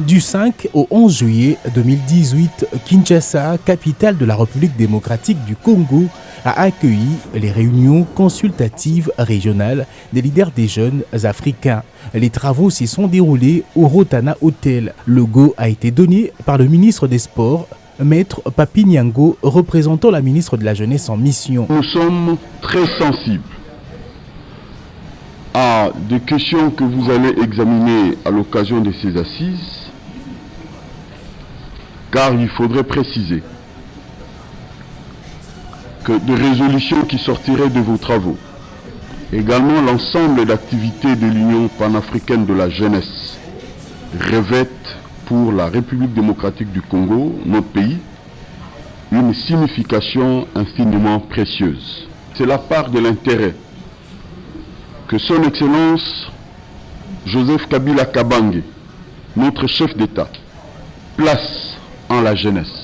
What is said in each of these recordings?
Du 5 au 11 juillet 2018, Kinshasa, capitale de la République démocratique du Congo, a accueilli les réunions consultatives régionales des leaders des jeunes africains. Les travaux s'y sont déroulés au Rotana Hotel. Le go a été donné par le ministre des Sports, Maître Papi Nyango, représentant la ministre de la Jeunesse en mission. Nous sommes très sensibles à des questions que vous allez examiner à l'occasion de ces assises, car il faudrait préciser que des résolutions qui sortiraient de vos travaux, également l'ensemble d'activités de l'Union panafricaine de la jeunesse, revêtent pour la République démocratique du Congo, notre pays, une signification infiniment précieuse. C'est la part de l'intérêt que son Excellence Joseph Kabila Kabange, notre chef d'État, place en la jeunesse.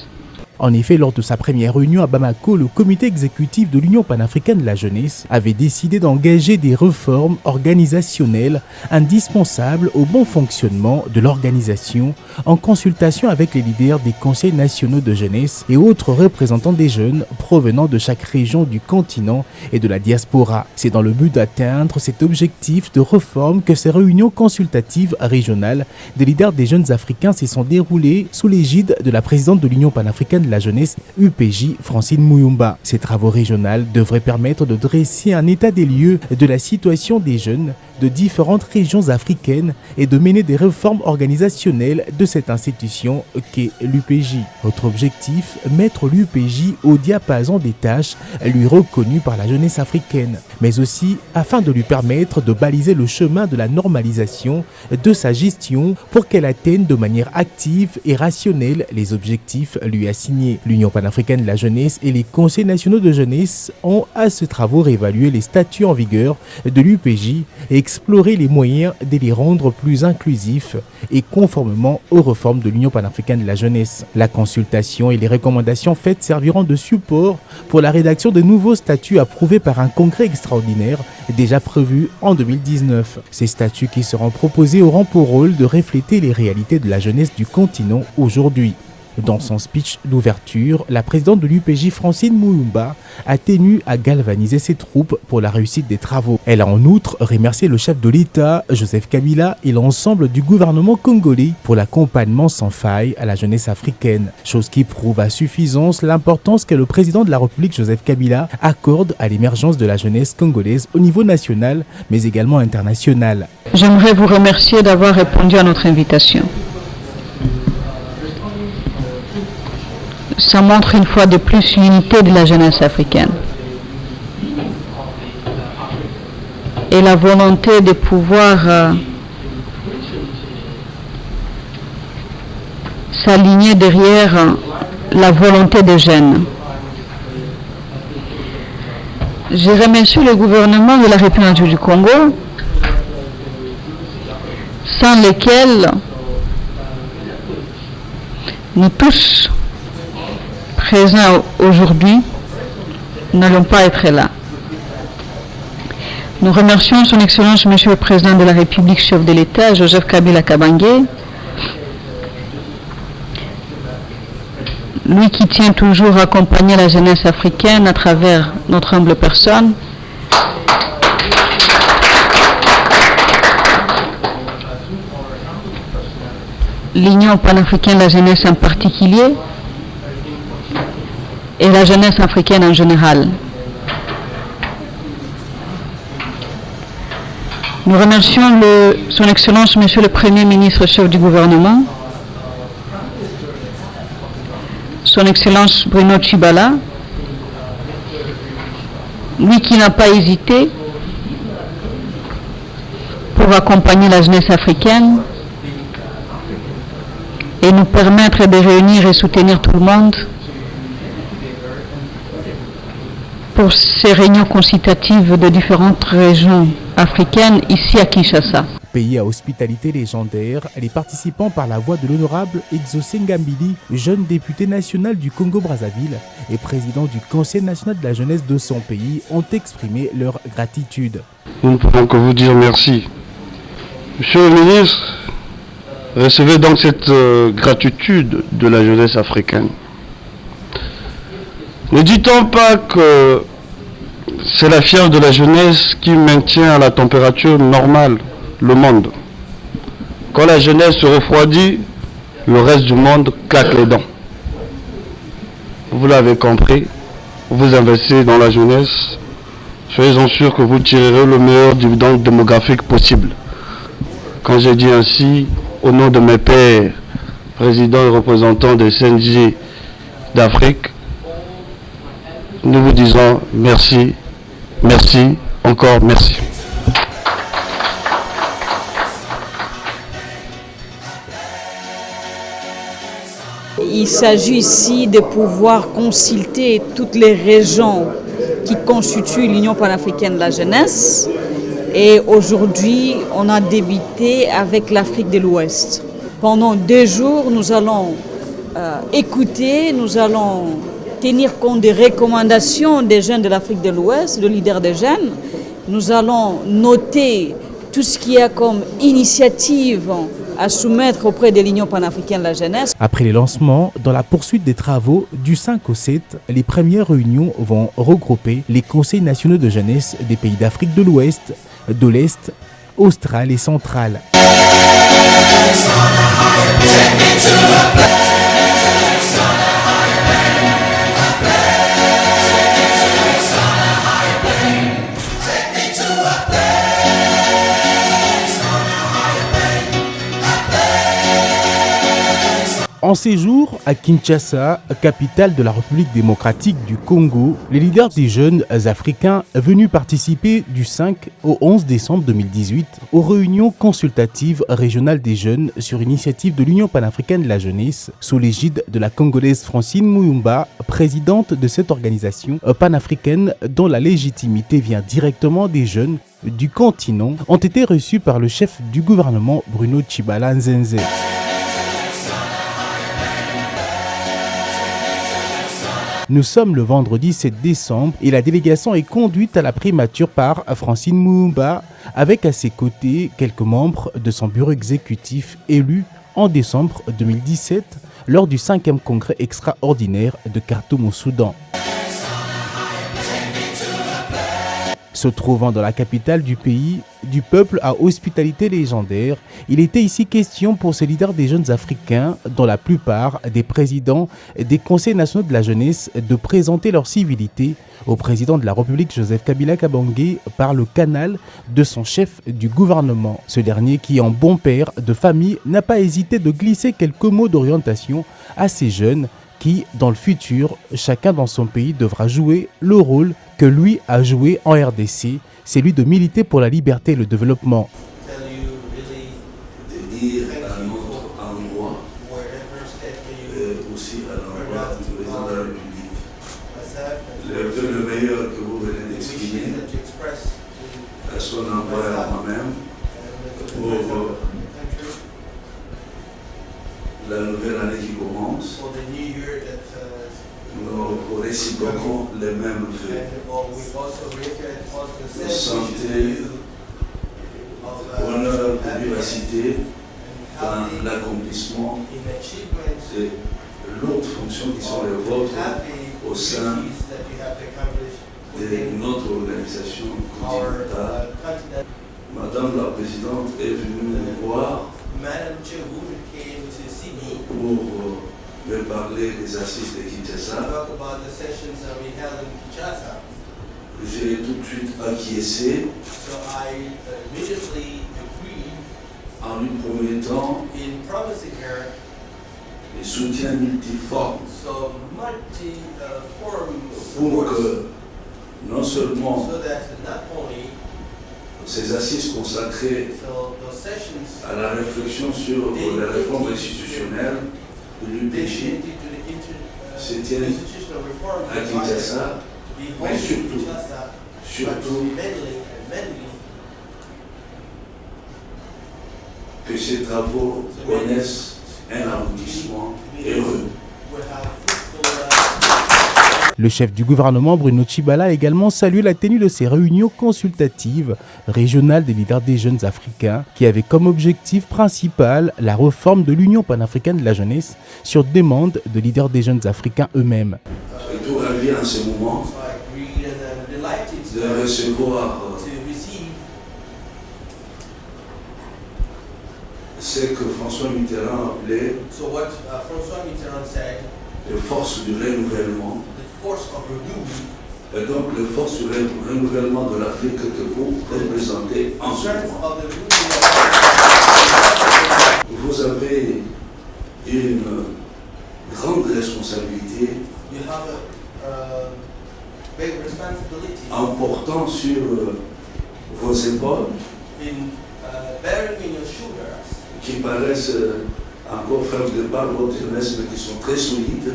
En effet, lors de sa première réunion à Bamako, le comité exécutif de l'Union panafricaine de la jeunesse avait décidé d'engager des réformes organisationnelles indispensables au bon fonctionnement de l'organisation en consultation avec les leaders des conseils nationaux de jeunesse et autres représentants des jeunes provenant de chaque région du continent et de la diaspora. C'est dans le but d'atteindre cet objectif de réforme que ces réunions consultatives régionales des leaders des jeunes africains se sont déroulées sous l'égide de la présidente de l'Union panafricaine de la jeunesse UPJ, Francine Muyumba. Ces travaux régionaux devraient permettre de dresser un état des lieux de la situation des jeunes de différentes régions africaines et de mener des réformes organisationnelles de cette institution qu'est l'UPJ. Notre objectif, mettre l'UPJ au diapason des tâches lui reconnues par la jeunesse africaine, mais aussi afin de lui permettre de baliser le chemin de la normalisation de sa gestion pour qu'elle atteigne de manière active et rationnelle les objectifs lui assignés. L'Union panafricaine de la jeunesse et les conseils nationaux de jeunesse ont à ce travaux réévalué les statuts en vigueur de l'UPJ et explorer les moyens de les rendre plus inclusifs et conformément aux réformes de l'Union panafricaine de la jeunesse. La consultation et les recommandations faites serviront de support pour la rédaction de nouveaux statuts approuvés par un congrès extraordinaire déjà prévu en 2019. Ces statuts qui seront proposés auront pour rôle de refléter les réalités de la jeunesse du continent aujourd'hui. Dans son speech d'ouverture, la présidente de l'UPJ, Francine Muyumba, a tenu à galvaniser ses troupes pour la réussite des travaux. Elle a en outre remercié le chef de l'État, Joseph Kabila, et l'ensemble du gouvernement congolais pour l'accompagnement sans faille à la jeunesse africaine, chose qui prouve à suffisance l'importance que le président de la République, Joseph Kabila, accorde à l'émergence de la jeunesse congolaise au niveau national, mais également international. J'aimerais vous remercier d'avoir répondu à notre invitation. Ça montre une fois de plus l'unité de la jeunesse africaine et la volonté de pouvoir s'aligner derrière la volonté des jeunes. Je remercie le gouvernement de la République du Congo, sans lequel nous tous présents aujourd'hui n'allons pas être là. Nous remercions son Excellence Monsieur le Président de la République, chef de l'État, Joseph Kabila Kabange, lui qui tient toujours à accompagner la jeunesse africaine à travers notre humble personne. L'Union panafricaine de la jeunesse en particulier, et la jeunesse africaine en général. Nous remercions son Excellence Monsieur le Premier ministre, chef du gouvernement, son Excellence Bruno Tshibala, lui qui n'a pas hésité pour accompagner la jeunesse africaine et nous permettre de réunir et soutenir tout le monde pour ces réunions consultatives de différentes régions africaines ici à Kinshasa. Pays à hospitalité légendaire, les participants par la voix de l'honorable Exaucé Ngambili, jeune député national du Congo-Brazzaville et président du Conseil national de la jeunesse de son pays, ont exprimé leur gratitude. Nous ne pouvons que vous dire merci Monsieur le ministre, recevez donc cette gratitude de la jeunesse africaine. Ne dit-on pas que c'est la fièvre de la jeunesse qui maintient à la température normale le monde? Quand la jeunesse se refroidit, le reste du monde claque les dents. Vous l'avez compris, vous investissez dans la jeunesse, soyez-en sûrs que vous tirerez le meilleur dividende démographique possible. Quand j'ai dit ainsi, au nom de mes pairs, présidents et représentants des CNJ d'Afrique, nous vous disons merci, merci, encore merci. Il s'agit ici de pouvoir consulter toutes les régions qui constituent l'Union panafricaine de la jeunesse. Et aujourd'hui, on a débuté avec l'Afrique de l'Ouest. Pendant 2 jours, nous allons écouter, nous allons tenir compte des recommandations des jeunes de l'Afrique de l'Ouest, de leaders des jeunes. Nous allons noter tout ce qu'il y a comme initiative à soumettre auprès de l'Union panafricaine de la jeunesse. Après les lancements, dans la poursuite des travaux, du 5 au 7, les premières réunions vont regrouper les conseils nationaux de jeunesse des pays d'Afrique de l'Ouest, de l'Est, australe et centrale. En séjour à Kinshasa, capitale de la République démocratique du Congo, les leaders des jeunes africains venus participer du 5 au 11 décembre 2018 aux réunions consultatives régionales des jeunes sur initiative de l'Union panafricaine de la jeunesse sous l'égide de la Congolaise Francine Muyumba, présidente de cette organisation panafricaine dont la légitimité vient directement des jeunes du continent, ont été reçus par le chef du gouvernement Bruno Tshibala Nzenze. Nous sommes le vendredi 7 décembre et la délégation est conduite à la primature par Francine Muyumba avec à ses côtés quelques membres de son bureau exécutif élus en décembre 2017 lors du 5e congrès extraordinaire de Khartoum au Soudan. Se trouvant dans la capitale du pays, du peuple à hospitalité légendaire, il était ici question pour ces leaders des jeunes africains, dont la plupart des présidents des conseils nationaux de la jeunesse, de présenter leur civilité au président de la République Joseph Kabila Kabange par le canal de son chef du gouvernement. Ce dernier qui, en bon père de famille, n'a pas hésité de glisser quelques mots d'orientation à ces jeunes qui, dans le futur, chacun dans son pays devra jouer le rôle que lui a joué en RDC, c'est lui de militer pour la liberté et le développement. De dire à notre endroit, aussi à l'endroit du président de la République, le meilleur que vous venez d'exprimer à son endroit et à moi-même pour la nouvelle année qui commence. Nous réciproquons les mêmes vœux de santé, honneur et vivacité dans l'accomplissement de l'autre fonction qui sont les vôtres au sein de notre organisation continentale. Madame la Présidente est venue me voir pour me parler des assises de Kinshasa. J'ai tout de suite acquiescé en lui promettant des soutiens multiformes pour que non seulement ces assises consacrées à la réflexion sur les réformes institutionnelles de l'UPJ se tiennent à Kinshasa, mais surtout que ces travaux connaissent un aboutissement heureux. Le chef du gouvernement, Bruno Tshibala, a également salué la tenue de ces réunions consultatives régionales des leaders des jeunes africains qui avaient comme objectif principal la réforme de l'Union panafricaine de la jeunesse sur demande de leaders des jeunes africains eux-mêmes. Je suis tout ravi en ce moment de recevoir ce que François Mitterrand appelait les forces du renouvellement. Et donc les forces du renouvellement de l'Afrique que vous représentez en ce moment. Vous avez une grande responsabilité en portant sur vos épaules qui paraissent encore faire de part votre jeunesse, mais qui sont très solides,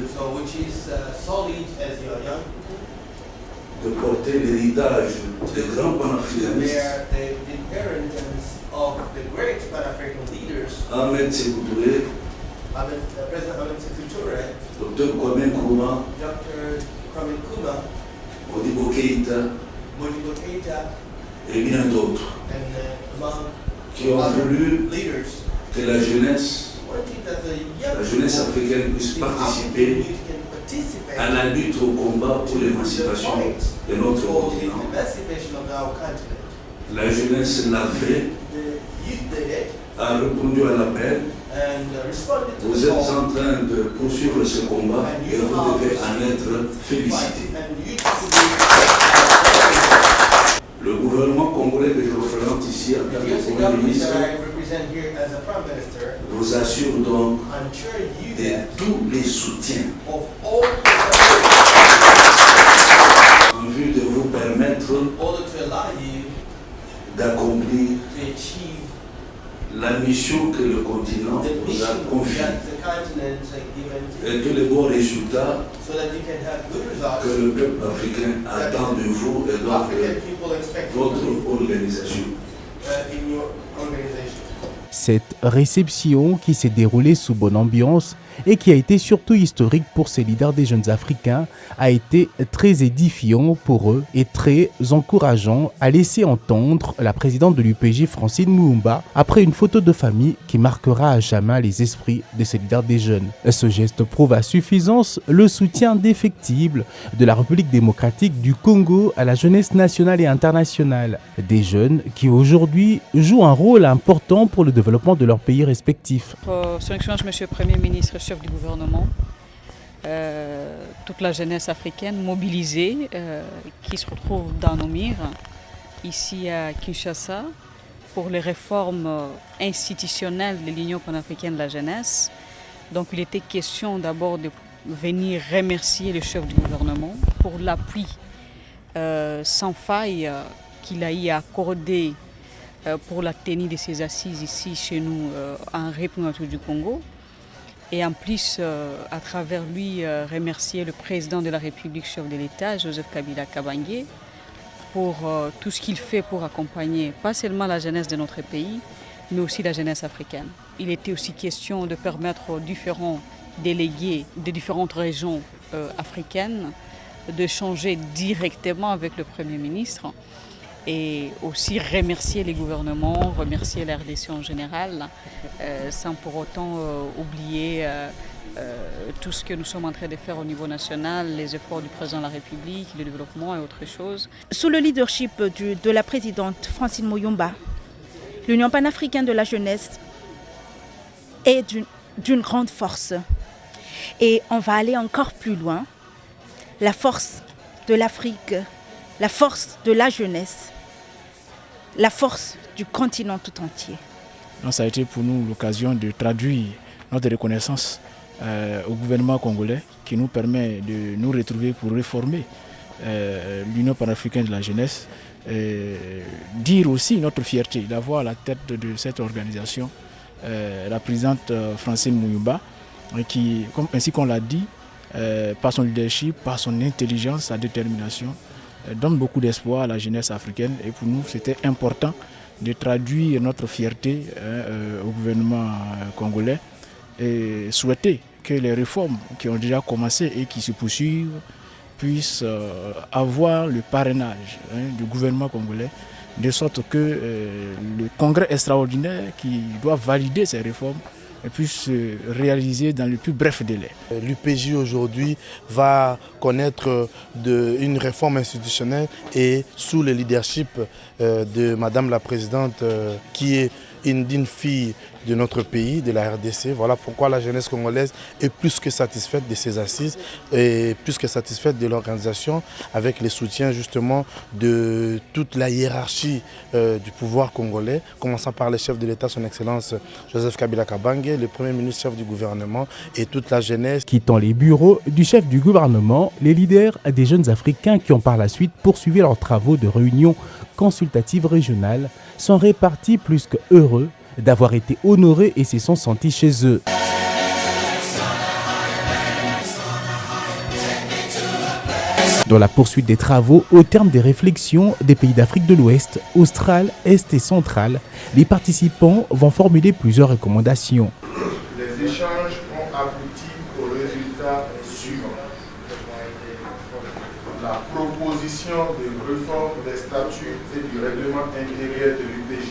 de porter l'héritage des grands panafricanistes. Ahmed Sékou Touré, Dr Kwame Nkrumah, Modibo Keïta et bien d'autres qui ont voulu que la jeunesse africaine puisse participer à la lutte au combat pour l'émancipation de notre continent. La jeunesse l'a fait, a répondu à l'appel. Vous êtes en train de poursuivre ce combat et vous devez en être félicité. Le gouvernement congolais que je représente ici en tant que Premier ministre vous assure donc de tous les soutiens en vue de vous permettre d'accomplir la mission que le continent vous a confiée et que les bons résultats que le peuple africain attend de vous et donc de votre organisation. Cette réception qui s'est déroulée sous bonne ambiance et qui a été surtout historique pour ces leaders des jeunes africains a été très édifiant pour eux et très encourageant, a laissé entendre la présidente de l'UPJ, Francine Moumba, après une photo de famille qui marquera à jamais les esprits de ces leaders des jeunes. Ce geste prouve à suffisance le soutien indéfectible de la République démocratique du Congo à la jeunesse nationale et internationale. Des jeunes qui aujourd'hui jouent un rôle important pour le développement de leurs pays respectifs. Son Excellence, Monsieur le Premier ministre, chef du gouvernement, toute la jeunesse africaine mobilisée qui se retrouve dans nos murs, ici à Kinshasa, pour les réformes institutionnelles de l'Union panafricaine de la jeunesse. Donc il était question d'abord de venir remercier le chef du gouvernement pour l'appui sans faille qu'il a eu à accorder pour la tenue de ces assises ici chez nous en République du Congo. Et en plus, à travers lui, remercier le président de la République, chef de l'État, Joseph Kabila Kabange, pour tout ce qu'il fait pour accompagner pas seulement la jeunesse de notre pays, mais aussi la jeunesse africaine. Il était aussi question de permettre aux différents délégués des différentes régions africaines d'échanger directement avec le Premier ministre et aussi remercier les gouvernements, remercier la RDC en général, sans pour autant oublier tout ce que nous sommes en train de faire au niveau national, les efforts du président de la République, le développement et autres choses. Sous le leadership de la présidente Francine Moumba, l'Union panafricaine de la jeunesse est d'une grande force. Et on va aller encore plus loin. La force de l'Afrique, la force de la jeunesse, la force du continent tout entier. Donc ça a été pour nous l'occasion de traduire notre reconnaissance au gouvernement congolais qui nous permet de nous retrouver pour réformer l'Union panafricaine de la jeunesse. Dire aussi notre fierté d'avoir à la tête de cette organisation la présidente Francine Moumba qui, ainsi qu'on l'a dit, par son leadership, par son intelligence, sa détermination, donne beaucoup d'espoir à la jeunesse africaine. Et pour nous, c'était important de traduire notre fierté au gouvernement congolais et souhaiter que les réformes qui ont déjà commencé et qui se poursuivent puisse avoir le parrainage du gouvernement congolais, de sorte que le congrès extraordinaire qui doit valider ces réformes puisse se réaliser dans le plus bref délai. L'UPJ aujourd'hui va connaître une réforme institutionnelle et sous le leadership de Madame la Présidente qui est une fille de notre pays, de la RDC. Voilà pourquoi la jeunesse congolaise est plus que satisfaite de ces assises et plus que satisfaite de l'organisation avec le soutien justement de toute la hiérarchie du pouvoir congolais, commençant par le chef de l'État, son Excellence Joseph Kabila Kabange, le Premier ministre chef du gouvernement et toute la jeunesse. Quittant les bureaux du chef du gouvernement, les leaders des jeunes Africains qui ont par la suite poursuivi leurs travaux de réunion consultative régionale sont répartis plus que heureux d'avoir été honorés et se sont sentis chez eux. Dans la poursuite des travaux, au terme des réflexions des pays d'Afrique de l'Ouest, australe, Est et centrale, les participants vont formuler plusieurs recommandations. Les échanges ont abouti au résultat suivant. La proposition de réforme des statuts et du règlement intérieur de l'UPJ.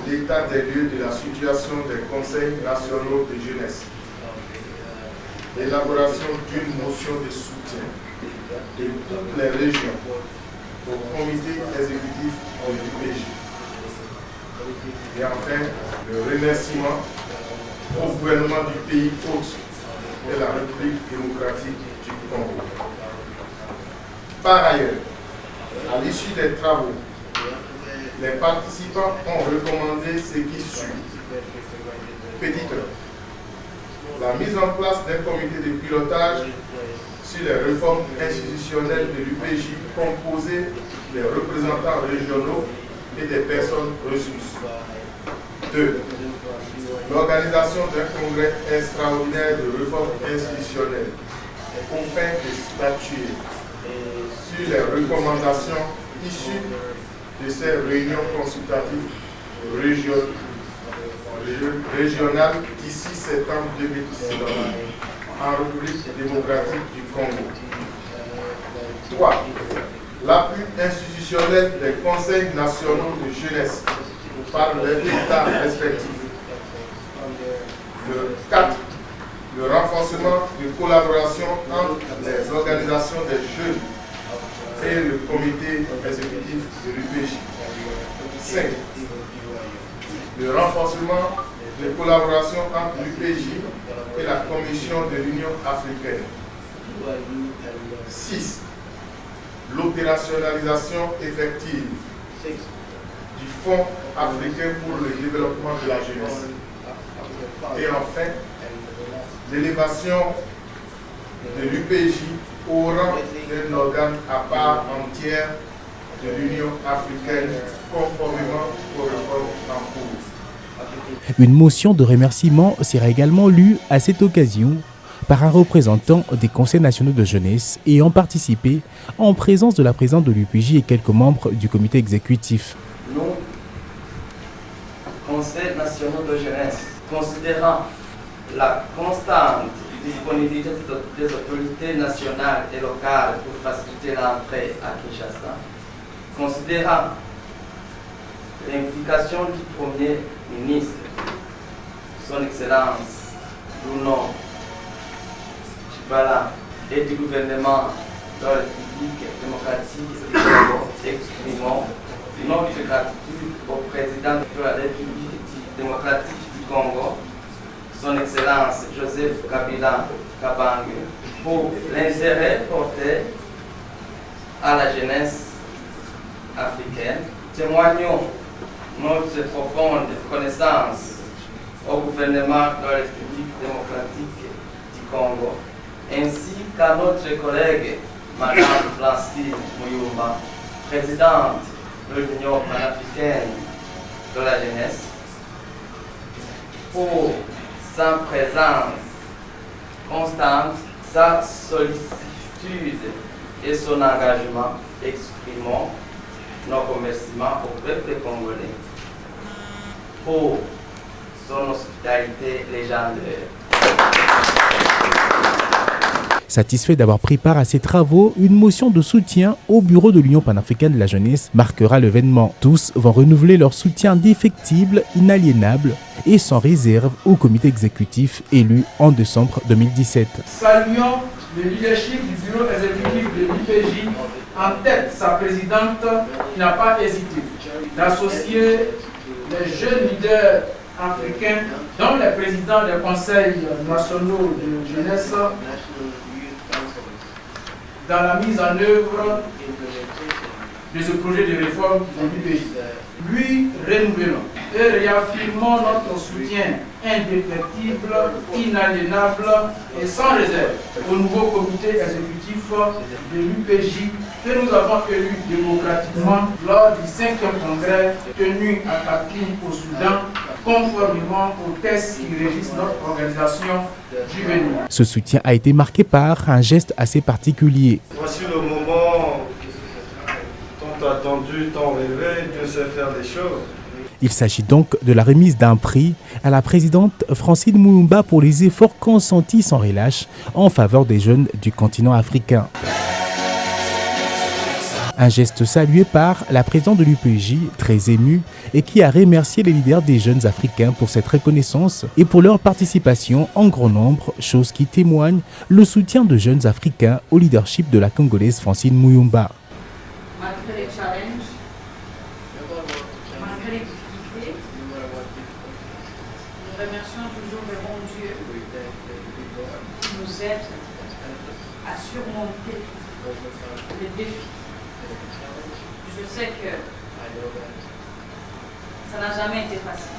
L'état des lieux de la situation des conseils nationaux de jeunesse. L'élaboration d'une motion de soutien de toutes les régions au comité exécutif de l'UPJ. Et enfin, le remerciement au gouvernement du pays hôte de la République démocratique du Congo. Par ailleurs, à l'issue des travaux, les participants ont recommandé ce qui suit. Petit 1. La mise en place d'un comité de pilotage sur les réformes institutionnelles de l'UPJ composé des représentants régionaux et des personnes ressources. 2. L'organisation d'un congrès extraordinaire de réformes institutionnelles au fin de statuer sur les recommandations issues de ces réunions consultatives régionales d'ici septembre 2019 en République démocratique du Congo. 3. L'appui institutionnel des conseils nationaux de jeunesse par les États respectifs. 4. Le renforcement de collaboration entre les organisations des jeunes et le comité exécutif de l'UPJ. 5. Le renforcement de collaboration entre l'UPJ et la Commission de l'Union africaine. 6. L'opérationnalisation effective du Fonds africain pour le développement de la jeunesse. Et enfin, l'élévation de l'UPJ au rang d'un organe à part entière de l'Union africaine conformément aux réformes en cours. Une motion de remerciement sera également lue à cette occasion par un représentant des conseils nationaux de jeunesse ayant participé en présence de la présidente de l'UPJ et quelques membres du comité exécutif. Nous, conseils nationaux de jeunesse, considérant la constante disponibilité des autorités nationales et locales pour faciliter l'entrée à Kinshasa, considérant l'implication du Premier ministre, son Excellence Bruno Tshibala et du gouvernement de la République démocratique du Congo, exprimons notre gratitude au président de la République démocratique du Congo, son Excellence Joseph Kabila Kabange, pour l'intérêt porté à la jeunesse africaine. Témoignons notre profonde reconnaissance au gouvernement de la République démocratique du Congo, ainsi qu'à notre collègue Madame Francine Muyumba, présidente de l'Union panafricaine de la jeunesse, pour sa présence constante, sa sollicitude et son engagement. Exprimons nos remerciements au peuple congolais pour son hospitalité légendaire. Satisfait d'avoir pris part à ces travaux, une motion de soutien au bureau de l'Union panafricaine de la jeunesse marquera l'événement. Tous vont renouveler leur soutien indéfectible, inaliénable et sans réserve au comité exécutif élu en décembre 2017. Saluons le leadership du bureau exécutif de l'UPJ, en tête sa présidente qui n'a pas hésité d'associer les jeunes leaders africains, dont les présidents des conseils nationaux de jeunesse, dans la mise en œuvre de ce projet de réforme de l'UPJ. Lui, renouvelons et réaffirmons notre soutien indéfectible, inaliénable et sans réserve au nouveau comité exécutif de l'UPJ que nous avons élu démocratiquement lors du 5e congrès tenu à Khartoum au Soudan, conformément aux textes qui régissent notre organisation juvénile. Ce soutien a été marqué par un geste assez particulier. Voici le moment tant attendu, tant rêvé, Dieu sait faire des choses. Il s'agit donc de la remise d'un prix à la présidente Francine Muyumba pour les efforts consentis sans relâche en faveur des jeunes du continent africain. Un geste salué par la présidente de l'UPJ, très émue, et qui a remercié les leaders des jeunes africains pour cette reconnaissance et pour leur participation en grand nombre, chose qui témoigne le soutien de jeunes africains au leadership de la Congolaise Francine Muyumba. Malgré les challenges, malgré les difficultés, nous remercions toujours le bon Dieu qui nous aide à surmonter les défis. Je sais que ça n'a jamais été facile.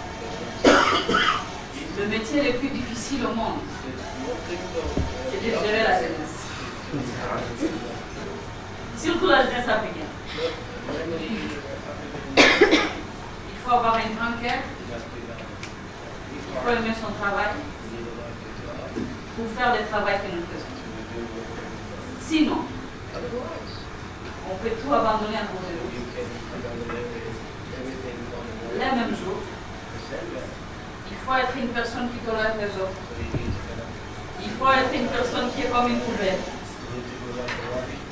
Le métier le plus difficile au monde, c'est de gérer la jeunesse. Surtout la jeunesse africaine. Il faut avoir un grand cœur, il faut aimer son travail pour faire le travail que nous faisons. Sinon, on peut tout abandonner à cause de nous. Le même jour, il faut être une personne qui tolère les autres. Il faut être une personne qui est comme une poubelle.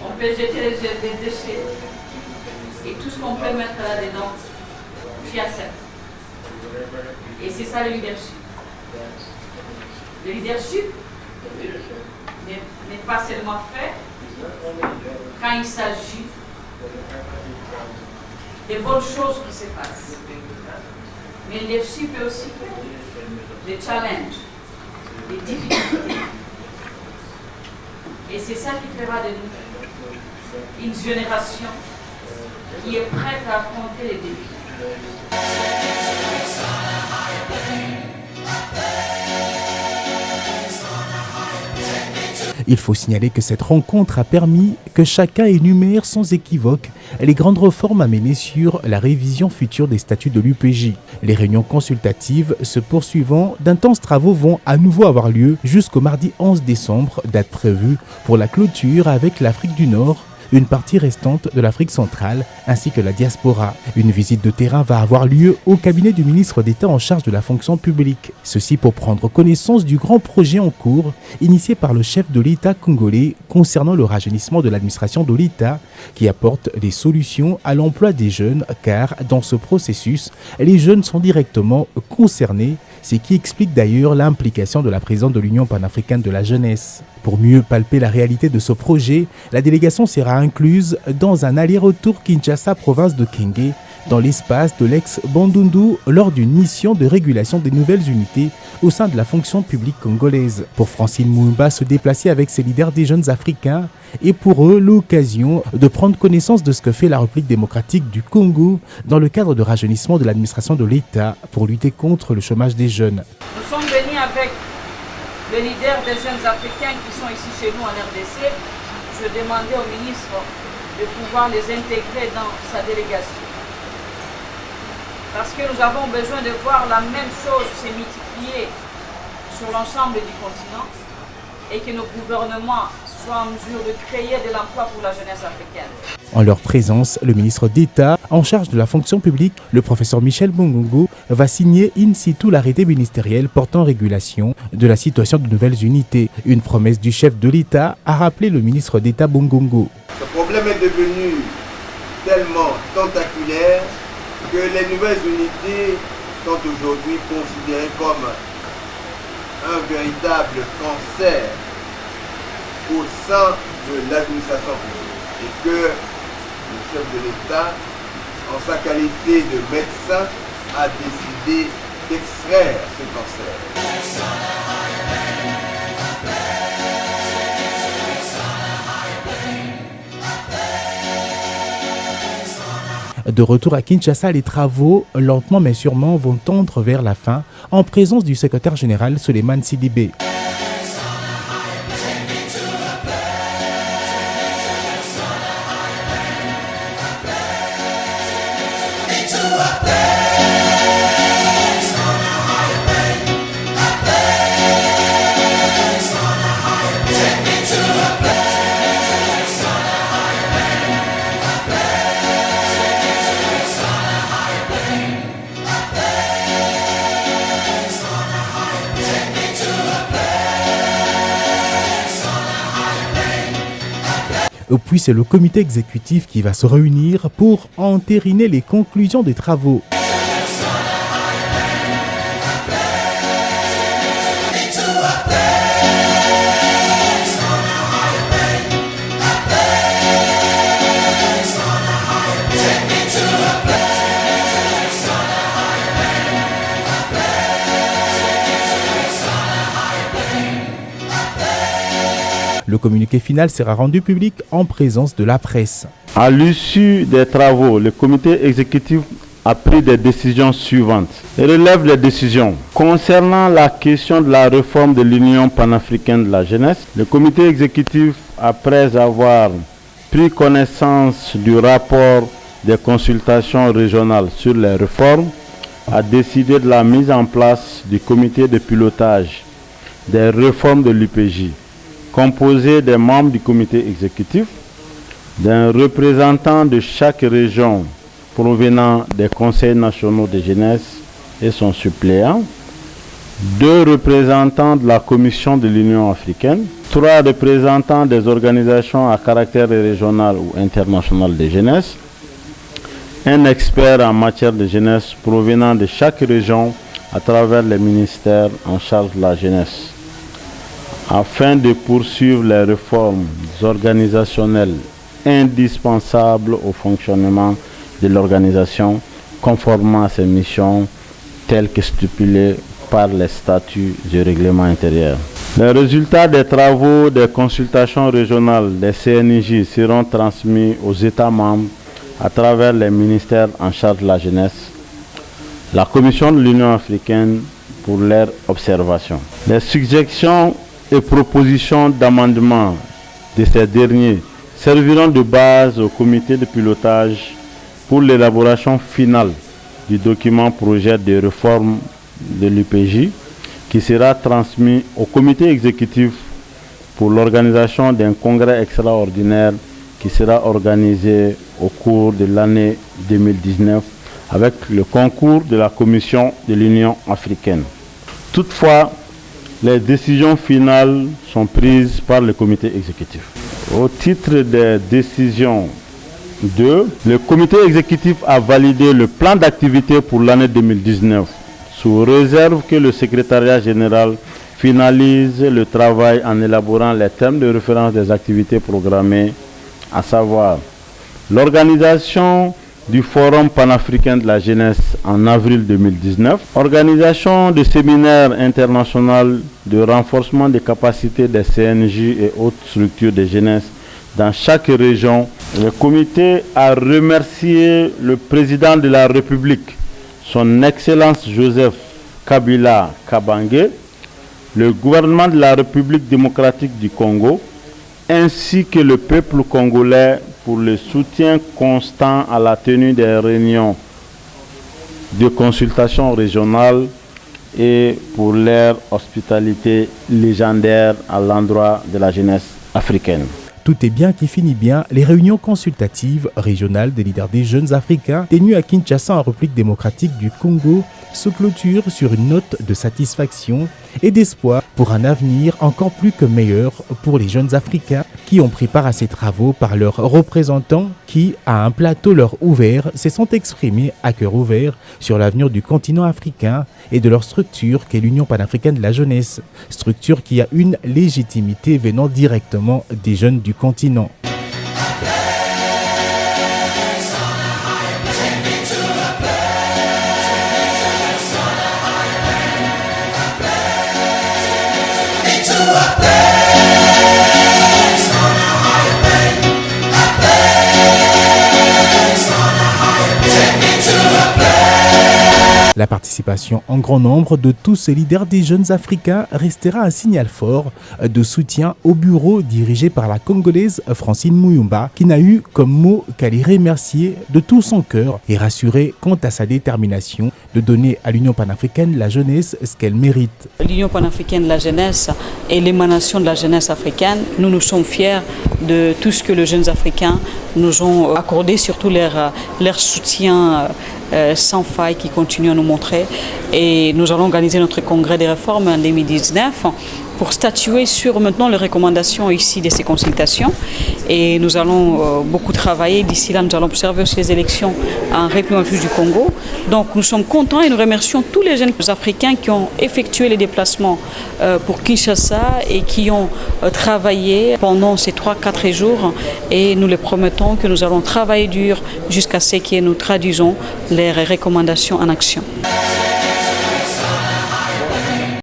On peut jeter des déchets et tout ce qu'on peut mettre là-dedans, tu acceptes. Et c'est ça le leadership. Le leadership n'est pas seulement fait quand il s'agit des bonnes choses qui se passent. Mais le leadership est aussi fait des challenges, des difficultés. Et c'est ça qui fera de nous une génération qui est prête à affronter les défis. Il faut signaler que cette rencontre a permis que chacun énumère sans équivoque les grandes réformes à mener sur la révision future des statuts de l'UPJ. Les réunions consultatives se poursuivant, d'intenses travaux vont à nouveau avoir lieu jusqu'au mardi 11 décembre, date prévue pour la clôture avec l'Afrique du Nord, une partie restante de l'Afrique centrale ainsi que la diaspora. Une visite de terrain va avoir lieu au cabinet du ministre d'État en charge de la fonction publique. Ceci pour prendre connaissance du grand projet en cours initié par le chef de l'État congolais concernant le rajeunissement de l'administration de l'État qui apporte des solutions à l'emploi des jeunes car dans ce processus, les jeunes sont directement concernés, ce qui explique d'ailleurs l'implication de la présidente de l'Union panafricaine de la jeunesse. Pour mieux palper la réalité de ce projet, la délégation sera incluse dans un aller-retour Kinshasa-province de Kenge, dans l'espace de l'ex-Bandundu lors d'une mission de régulation des nouvelles unités au sein de la fonction publique congolaise. Pour Francine Muyumba, se déplacer avec ses leaders des jeunes africains est pour eux l'occasion de prendre connaissance de ce que fait la République démocratique du Congo dans le cadre de rajeunissement de l'administration de l'État pour lutter contre le chômage des jeunes. Nous sommes venus avec les leaders des jeunes africains qui sont ici chez nous en RDC. Je demandais au ministre de pouvoir les intégrer dans sa délégation. Parce que nous avons besoin de voir la même chose se multiplier sur l'ensemble du continent et que nos gouvernements soient en mesure de créer de l'emploi pour la jeunesse africaine. En leur présence, le ministre d'État en charge de la fonction publique, le professeur Michel Bongongo, va signer in situ l'arrêté ministériel portant régulation de la situation de nouvelles unités. Une promesse du chef de l'État, a rappelé le ministre d'État Bongongo. Ce problème est devenu tellement tentaculaire que les nouvelles unités sont aujourd'hui considérées comme un véritable cancer au sein de l'administration publique et que le chef de l'État, en sa qualité de médecin, a décidé d'extraire ce cancer. De retour à Kinshasa, les travaux, lentement mais sûrement, vont tendre vers la fin en présence du secrétaire général Souleymane Sidibé. Puis c'est le comité exécutif qui va se réunir pour entériner les conclusions des travaux. Le communiqué final sera rendu public en présence de la presse. À l'issue des travaux, le comité exécutif a pris des décisions suivantes. Il relève les décisions. Concernant la question de la réforme de l'Union panafricaine de la jeunesse, le comité exécutif, après avoir pris connaissance du rapport des consultations régionales sur les réformes, a décidé de la mise en place du comité de pilotage des réformes de l'UPJ, composé des membres du comité exécutif, d'un représentant de chaque région provenant des conseils nationaux de jeunesse et son suppléant, 2 représentants de la Commission de l'Union africaine, 3 représentants des organisations à caractère régional ou international de jeunesse, un expert en matière de jeunesse provenant de chaque région à travers les ministères en charge de la jeunesse, afin de poursuivre les réformes organisationnelles indispensables au fonctionnement de l'organisation, conformément à ses missions telles que stipulées par les statuts du règlement intérieur. Les résultats des travaux des consultations régionales des CNIJ seront transmis aux États membres à travers les ministères en charge de la jeunesse, la Commission de l'Union africaine pour leur observation. Les suggestions et propositions d'amendement de ces derniers serviront de base au comité de pilotage pour l'élaboration finale du document projet de réforme de l'UPJ qui sera transmis au comité exécutif pour l'organisation d'un congrès extraordinaire qui sera organisé au cours de l'année 2019 avec le concours de la Commission de l'Union africaine. Toutefois, les décisions finales sont prises par le comité exécutif. Au titre des décisions 2, le comité exécutif a validé le plan d'activité pour l'année 2019, sous réserve que le secrétariat général finalise le travail en élaborant les termes de référence des activités programmées, à savoir l'organisation du Forum panafricain de la jeunesse en avril 2019, organisation de séminaires internationaux de renforcement des capacités des CNJ et autres structures de jeunesse dans chaque région. Le comité a remercié le président de la République, son Excellence Joseph Kabila Kabange, le gouvernement de la République démocratique du Congo, ainsi que le peuple congolais pour le soutien constant à la tenue des réunions de consultation régionale et pour leur hospitalité légendaire à l'endroit de la jeunesse africaine. Tout est bien qui finit bien. Les réunions consultatives régionales des leaders des jeunes africains tenues à Kinshasa en République démocratique du Congo se clôturent sur une note de satisfaction et d'espoir pour un avenir encore plus que meilleur pour les jeunes Africains qui ont pris part à ces travaux par leurs représentants qui, à un plateau leur ouvert, se sont exprimés à cœur ouvert sur l'avenir du continent africain et de leur structure qu'est l'Union panafricaine de la jeunesse, structure qui a une légitimité venant directement des jeunes du continent. La participation en grand nombre de tous ces leaders des jeunes africains restera un signal fort de soutien au bureau dirigé par la Congolaise Francine Muyumba, qui n'a eu comme mot qu'à les remercier de tout son cœur et rassurer quant à sa détermination de donner à l'Union panafricaine la jeunesse ce qu'elle mérite. L'Union panafricaine de la jeunesse est l'émanation de la jeunesse africaine. Nous sommes fiers de tout ce que les jeunes africains nous ont accordé, surtout leur soutien sans faille qui continue à nous montrer. Et nous allons organiser notre congrès des réformes en 2019 pour statuer sur maintenant les recommandations ici de ces consultations. Et nous allons beaucoup travailler. D'ici là, nous allons observer aussi les élections en République du Congo. Donc nous sommes contents et nous remercions tous les jeunes africains qui ont effectué les déplacements pour Kinshasa et qui ont travaillé pendant ces 3-4 jours. Et nous les promettons que nous allons travailler dur jusqu'à ce que nous traduisons les recommandations en action.